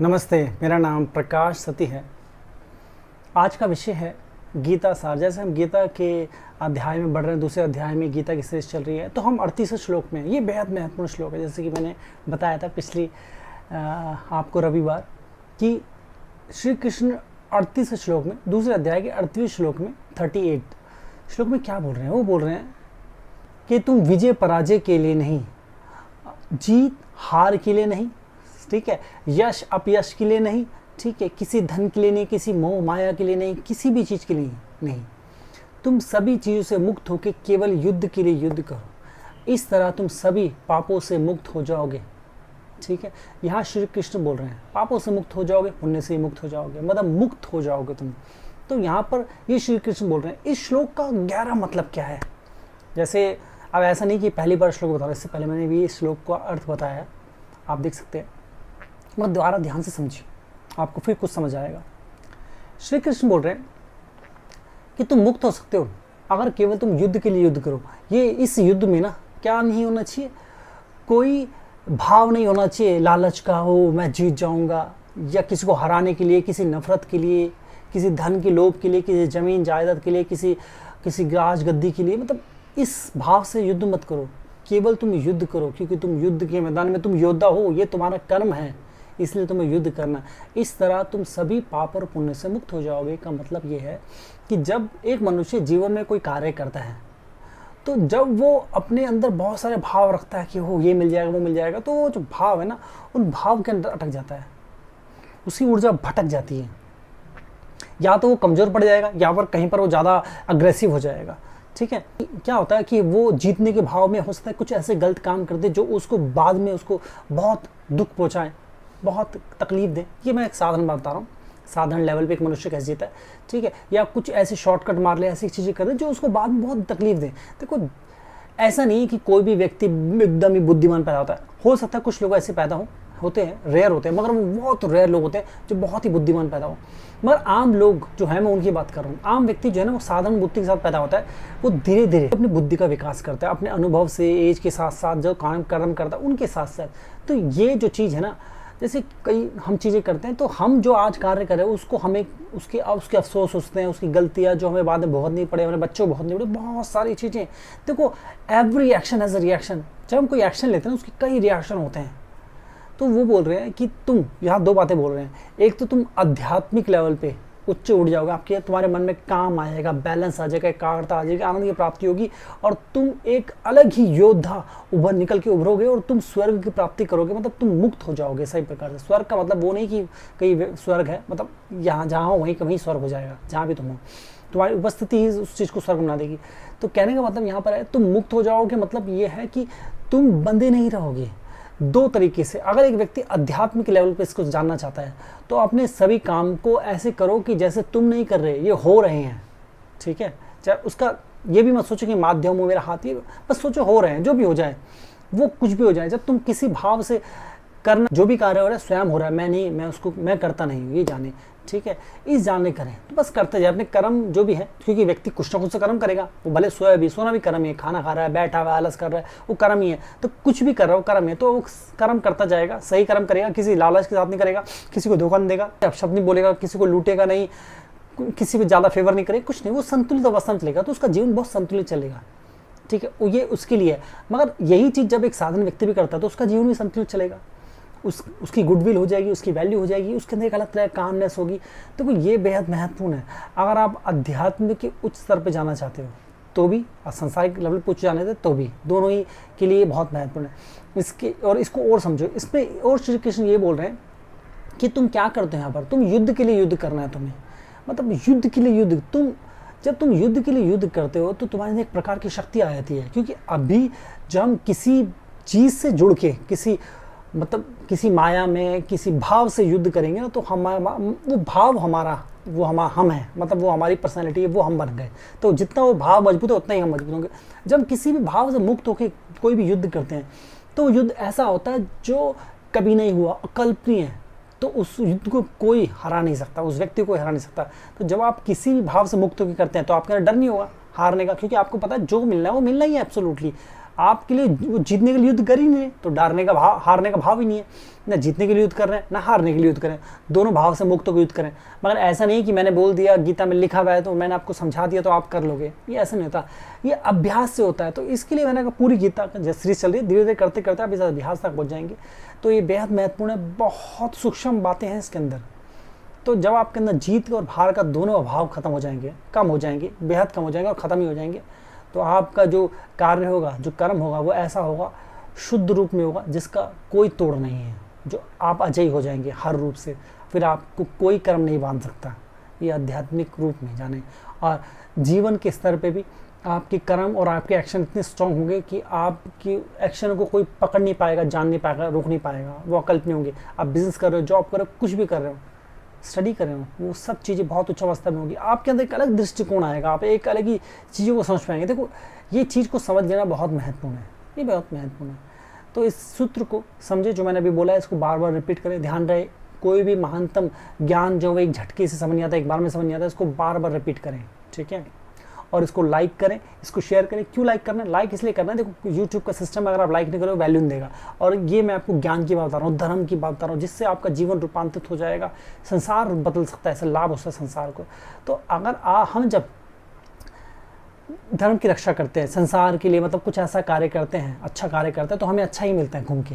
नमस्ते, मेरा नाम प्रकाश सती है। आज का विषय है गीता सार। जैसे हम गीता के अध्याय में बढ़ रहे हैं, दूसरे अध्याय में गीता की सीरीज चल रही है, तो हम 38वें श्लोक में, ये बेहद महत्वपूर्ण श्लोक है, जैसे कि मैंने बताया था पिछली आपको रविवार, कि श्री कृष्ण 38वें श्लोक में, दूसरे अध्याय के 38वें श्लोक में 38 श्लोक में क्या बोल रहे हैं? वो बोल रहे हैं कि तुम विजय पराजय के लिए नहीं, जीत हार के लिए नहीं, ठीक है, यश अपयश के लिए नहीं, ठीक है, किसी धन के लिए नहीं, किसी मोह माया के लिए नहीं, किसी भी चीज़ के लिए नहीं, तुम सभी चीज़ों से मुक्त होकर केवल युद्ध के लिए युद्ध करो। इस तरह तुम सभी पापों से मुक्त हो जाओगे। ठीक है, यहाँ श्री कृष्ण बोल रहे हैं पापों से मुक्त हो जाओगे, पुण्य से मुक्त हो जाओगे, मतलब मुक्त हो जाओगे तुम। तो यहाँ पर ये श्री कृष्ण बोल रहे हैं। इस श्लोक का गहरा मतलब क्या है? जैसे अब ऐसा नहीं कि पहली बार श्लोक बता रहा, इससे पहले मैंने भी इस श्लोक का अर्थ बताया है, आप देख सकते हैं, मगर दोबारा ध्यान से समझिए, आपको फिर कुछ समझ आएगा। श्री कृष्ण बोल रहे हैं कि तुम मुक्त हो सकते हो अगर केवल तुम युद्ध के लिए युद्ध करो। ये इस युद्ध में ना क्या नहीं होना चाहिए, कोई भाव नहीं होना चाहिए लालच का, हो मैं जीत जाऊंगा, या किसी को हराने के लिए, किसी नफरत के लिए, किसी धन के लोभ के लिए, किसी जमीन जायदाद के लिए, किसी राज गद्दी के लिए। मतलब इस भाव से युद्ध मत करो, केवल तुम युद्ध करो, क्योंकि तुम युद्ध के मैदान में तुम योद्धा हो, ये तुम्हारा कर्म है, इसलिए तुम्हें युद्ध करना। इस तरह तुम सभी पाप और पुण्य से मुक्त हो जाओगे। का मतलब ये है कि जब एक मनुष्य जीवन में कोई कार्य करता है, तो जब वो अपने अंदर बहुत सारे भाव रखता है कि हो ये मिल जाएगा, वो मिल जाएगा, तो वो जो भाव है ना, उन भाव के अंदर अटक जाता है, उसकी ऊर्जा भटक जाती है, या तो वो कमज़ोर पड़ जाएगा, या पर कहीं पर वो ज़्यादा अग्रेसिव हो जाएगा। ठीक है, क्या होता है कि वो जीतने के भाव में हो सकता है कुछ ऐसे गलत काम कर दे जो उसको बाद में उसको बहुत दुख पहुँचाए, बहुत तकलीफ दे। ये मैं एक साधारण बात बता रहा हूँ, साधारण लेवल पे एक मनुष्य कैसे जीता है, ठीक है, या कुछ ऐसे शॉर्टकट मार ले, ऐसी चीज़ें कर दे जो उसको बाद में बहुत तकलीफ दे। देखो, ऐसा नहीं कि कोई भी व्यक्ति एकदम ही बुद्धिमान पैदा होता है। हो सकता है कुछ लोग ऐसे पैदा होते हैं, रेयर होते हैं, मगर वो बहुत रेयर लोग होते हैं जो बहुत ही बुद्धिमान पैदा हो। मगर आम लोग जो है, मैं उनकी बात कर रहा हूँ, आम व्यक्ति जो है ना, वो साधारण बुद्धि के साथ पैदा होता है। वो धीरे धीरे अपनी बुद्धि का विकास करता है, अपने अनुभव से, एज के साथ साथ, जो काम कर्म करता है उनके साथ साथ। तो ये जो चीज़ है ना, जैसे कई हम चीज़ें करते हैं, तो हम जो आज कार्य करें उसको हमें उसके अफसोस सोचते हैं, उसकी गलतियाँ जो हमें बाद में भुगतनी पड़े, हमारे बच्चों को भुगतनी पड़े, बहुत सारी चीज़ें। देखो, every action has a reaction. जब हम कोई एक्शन लेते हैं उसके कई रिएक्शन होते हैं। तो वो बोल रहे हैं कि तुम, यहाँ दो बातें बोल रहे हैं। एक तो तुम आध्यात्मिक लेवल पे उच्च उठ जाओगे, आपके तुम्हारे मन में काम आएगा, बैलेंस आ जाएगा, एकाग्रता आ जाएगी, आनंद की प्राप्ति होगी, और तुम एक अलग ही योद्धा निकल के उभरोगे, और तुम स्वर्ग की प्राप्ति करोगे। मतलब तुम मुक्त हो जाओगे सही प्रकार से। स्वर्ग का मतलब वो नहीं कि कहीं स्वर्ग है, मतलब यहाँ जहाँ हो वहीं कहीं स्वर्ग हो जाएगा, जहाँ भी तुम हो, तुम्हारी उपस्थिति ही उस चीज़ को स्वर्ग बना देगी। तो कहने का मतलब यहाँ पर है, तुम मुक्त हो जाओगे, मतलब ये है कि तुम बंधे नहीं रहोगे। दो तरीके से, अगर एक व्यक्ति आध्यात्मिक लेवल पे इसको जानना चाहता है, तो अपने सभी काम को ऐसे करो कि जैसे तुम नहीं कर रहे, ये हो रहे हैं। ठीक है, चाहे उसका ये भी मत सोचो कि माध्यम हो मेरा हाथ, ये बस सोचो हो रहे हैं, जो भी हो जाए, वो कुछ भी हो जाए। जब तुम किसी भाव से करना, जो भी कार्य हो रहा है स्वयं हो रहा है, मैं करता नहीं हूँ, ये जाने। ठीक है, इस जानने करें, तो बस करते जाए अपने कर्म जो भी है, क्योंकि व्यक्ति कुछ ना कुछ से कर्म करेगा। वो भले सोना भी कर्म है, खाना खा रहा है, बैठा हुआ आलस कर रहा है, वो कर्म ही है। तो कुछ भी कर रहा हो कर्म है, तो वो कर्म करता जाएगा, सही कर्म करेगा, किसी लालच के साथ नहीं करेगा, किसी को धोखा नहीं देगा, अपशब्द नहीं बोलेगा, किसी को लूटेगा नहीं, किसी पे ज़्यादा फेवर नहीं करेगा, कुछ नहीं, वो संतुलित अवस्था में चलेगा, तो उसका जीवन बहुत संतुलित चलेगा। ठीक है, ये उसके लिए है। मगर यही चीज़ जब एक साधारण व्यक्ति भी करता है, तो उसका जीवन भी संतुलित चलेगा, उसकी गुडविल हो जाएगी, उसकी वैल्यू हो जाएगी, उसके अंदर एक अलग तरह कामनेस होगी। तो ये बेहद महत्वपूर्ण है। अगर आप अध्यात्म के उच्च स्तर पे जाना चाहते हो तो भी, और सांसारिक लेवल पे उच्च जाने थे तो भी, दोनों ही के लिए बहुत महत्वपूर्ण है। इसको और समझो। इसमें और श्री कृष्ण ये बोल रहे हैं कि तुम क्या करते हो यहाँ पर, तुम युद्ध के लिए युद्ध करना है तुम्हें, मतलब युद्ध के लिए युद्ध। जब तुम युद्ध के लिए युद्ध करते हो तो तुम्हारे अंदर एक प्रकार की शक्ति आ जाती है। क्योंकि अभी जब हम किसी चीज़ से जुड़ के, किसी माया में, किसी भाव से युद्ध करेंगे ना, तो वो भाव हम है, मतलब वो हमारी पर्सनैलिटी है, वो हम बन गए। तो जितना वो भाव मजबूत है उतना ही हम मजबूत होंगे। जब किसी भी भाव से मुक्त होकर कोई भी युद्ध करते हैं, तो युद्ध ऐसा होता है जो कभी नहीं हुआ, अकल्पनीय है। तो उस युद्ध को कोई हरा नहीं सकता, उस व्यक्ति को हरा नहीं सकता। तो जब आप किसी भी भाव से मुक्त होकर करते हैं, तो आपके अंदर डर नहीं होगा हारने का, क्योंकि आपको पता है जो मिलना है वो मिलना ही है एब्सोल्युटली। आपके लिए वो जीतने के लिए युद्ध कर ही नहीं, तो हारने का भाव ही नहीं है। ना जीतने के लिए युद्ध कर रहे हैं, ना हारने के लिए युद्ध करें, दोनों भाव से मुक्त होकर युद्ध करें। मगर ऐसा नहीं कि मैंने बोल दिया, गीता में लिखा हुआ है तो मैंने आपको समझा दिया तो आप कर लोगे, ये ऐसा नहीं होता। ये अभ्यास से होता है। तो इसके लिए मैंने कहा पूरी गीता जैसे सीरीज चल रही है, धीरे धीरे करते करते आप इस अभ्यास तक पहुँच जाएंगे। तो ये बेहद महत्वपूर्ण है, बहुत सूक्ष्म बातें हैं इसके अंदर। तो जब आपके अंदर जीत और हार का दोनों अभाव खत्म हो जाएंगे, कम हो जाएंगे, बेहद कम हो जाएंगे और ख़त्म ही हो जाएंगे, तो आपका जो कार्य होगा, जो कर्म होगा, वो ऐसा होगा, शुद्ध रूप में होगा जिसका कोई तोड़ नहीं है, जो आप अजय हो जाएंगे हर रूप से। फिर आपको कोई कर्म नहीं बांध सकता। ये आध्यात्मिक रूप में जाने। और जीवन के स्तर पे भी आपके कर्म और आपके एक्शन इतने स्ट्रांग होंगे कि आपकी एक्शन को कोई पकड़ नहीं पाएगा, जान नहीं पाएगा, रोक नहीं पाएगा, वो अकल्प नहीं होंगे। आप बिजनेस कर रहे हो, जॉब कर रहे हो, कुछ भी कर रहे हो, स्टडी कर रहे हो, वो सब चीज़ें बहुत उच्च अवस्था में होगी। आपके अंदर एक अलग दृष्टिकोण आएगा, आप एक अलग ही चीज़ों को समझ पाएंगे। देखो, ये चीज़ को समझ लेना बहुत महत्वपूर्ण है, ये बहुत महत्वपूर्ण है। तो इस सूत्र को समझे, जो मैंने अभी बोला है, इसको बार बार रिपीट करें। ध्यान रहे, कोई भी महानतम ज्ञान जो एक झटके से समझ नहीं आता, एक बार में समझ नहीं आता, इसको बार बार रिपीट करें, ठीक है। और इसको लाइक करें, इसको शेयर करें। क्यों लाइक करना है? लाइक इसलिए करना है, देखो यूट्यूब का सिस्टम अगर आप लाइक नहीं करोगे, वैल्यू नहीं देगा। और ये मैं आपको ज्ञान की बात बता रहा हूँ, धर्म की बात बता रहा हूँ, जिससे आपका जीवन रूपांतरित हो जाएगा, संसार बदल सकता है, ऐसा लाभ होता है संसार को। तो अगर हम जब धर्म की रक्षा करते हैं, संसार के लिए मतलब कुछ ऐसा कार्य करते हैं, अच्छा कार्य करते हैं, तो हमें अच्छा ही मिलता है घूम के।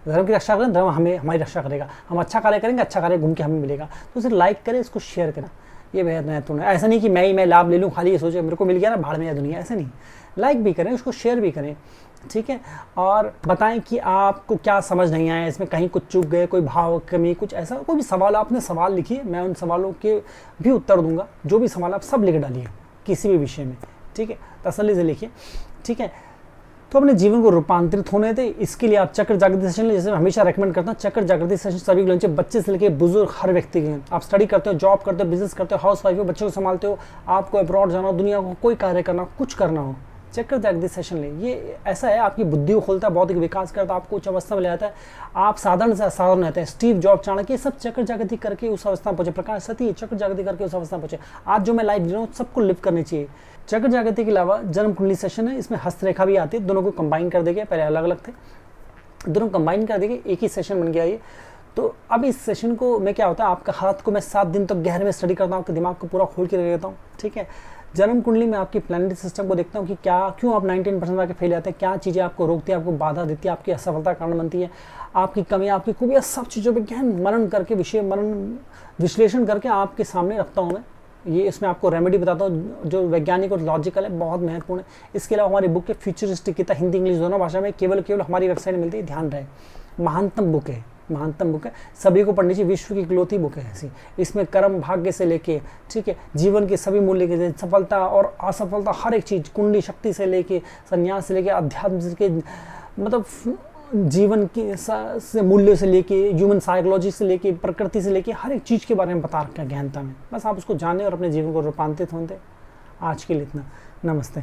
धर्म की रक्षा करें, धर्म हमें हमारी रक्षा करेगा। हम अच्छा कार्य करेंगे, अच्छा कार्य घूम के हमें मिलेगा। तो उसे लाइक करें, इसको शेयर करें, ये बेहद महत्वपूर्ण है। ऐसा नहीं कि मैं लाभ ले लूँ, खाली ये सोचे मेरे को मिल गया ना, भाड़ में या दुनिया, ऐसा नहीं। लाइक भी करें, उसको शेयर भी करें, ठीक है। और बताएं कि आपको क्या समझ नहीं आया, इसमें कहीं कुछ चूक गए, कोई भाव कमी, कुछ ऐसा कोई भी सवाल, आपने सवाल लिखिए, मैं उन सवालों के भी उत्तर दूंगा। जो भी सवाल आप सब लिख डालिए किसी भी विषय में, ठीक है, तसल्ली से लिखिए, ठीक है। तो अपने जीवन को रूपांतरित होने दें, इसके लिए आप चक्र जागृति सेशन, जैसे मैं हमेशा रेकमेंड करता हूँ, चक्र जागृति सेशन सभी को, बच्चे से लेकर बुजुर्ग हर व्यक्ति के। आप स्टडी करते हो, जॉब करते हो, बिजनेस करते हो, हाउस वाइफ हो, बच्चों को संभालते हो, आपको अब्रॉड जाना हो, दुनिया को कोई कार्य करना हो, कुछ करना हो, चक्र जागृति सेशन ले। ये ऐसा है, आपकी बुद्धि को खोलता है, बौद्धिक विकास करता है, आपको उच्च अवस्था में ले आता है, आप साधारण से असाधारण रहते हैं। स्टीव जॉब, चाणक्य, सब चक्र जागृति करके उस अवस्था में पहुंचे। प्रकाश सती चक्र जागृति करके उस अवस्था में पहुंचे। आज जो मैं लाइव दे रहा हूँ, सबको लिव करनी चाहिए। चक्र जागृति के अलावा जन्म कुंडली सेशन है, इसमें हस्तरेखा भी आती है, दोनों को कंबाइन कर देंगे। पहले अलग अलग थे, दोनों कंबाइन कर देंगे, एक ही सेशन बन गया ये। तो अब इस सेशन को मैं क्या होता है, आपका हाथ को मैं 7 दिन तक गहरे में स्टडी करता हूँ, आपके दिमाग को पूरा खोल के रख देता हूँ, ठीक है। जन्म कुंडली में आपकी प्लैनेटरी सिस्टम को देखता हूँ कि क्यों आप 19% आके फेल जाते हैं, क्या चीज़ें आपको रोकती है, आपको बाधा देती है, आपकी असफलता कारण बनती है, आपकी कमी, आपकी खूबियाँ, सब चीज़ों पे गहन मनन करके, विश्लेषण करके आपके सामने रखता हूँ मैं। ये इसमें आपको रेमेडी बताता हूँ जो वैज्ञानिक और लॉजिकल है, बहुत महत्वपूर्ण है। इसके अलावा हमारी बुक है फ्यूचरिस्टिक गीता, हिंदी इंग्लिश दोनों भाषा में, केवल हमारी वेबसाइट में मिलती है। ध्यान रहे, महानतम बुक है, महानतम बुक है, सभी को पढ़नी चाहिए, विश्व की इकलौती बुक है ऐसी। इसमें कर्म भाग्य से लेके, ठीक है, जीवन के सभी मूल्य के, सफलता और असफलता, हर एक चीज़, कुंडली शक्ति से लेके, संन्यास से लेके, अध्यात्म से, मतलब जीवन के से मूल्य से लेके, ह्यूमन साइकोलॉजी से लेके, प्रकृति से लेके, हर एक चीज़ के बारे में बता रखा है गहनता में। बस आप उसको जाने और अपने जीवन को रूपांतरित होने दें। आज के लिए इतना, नमस्ते।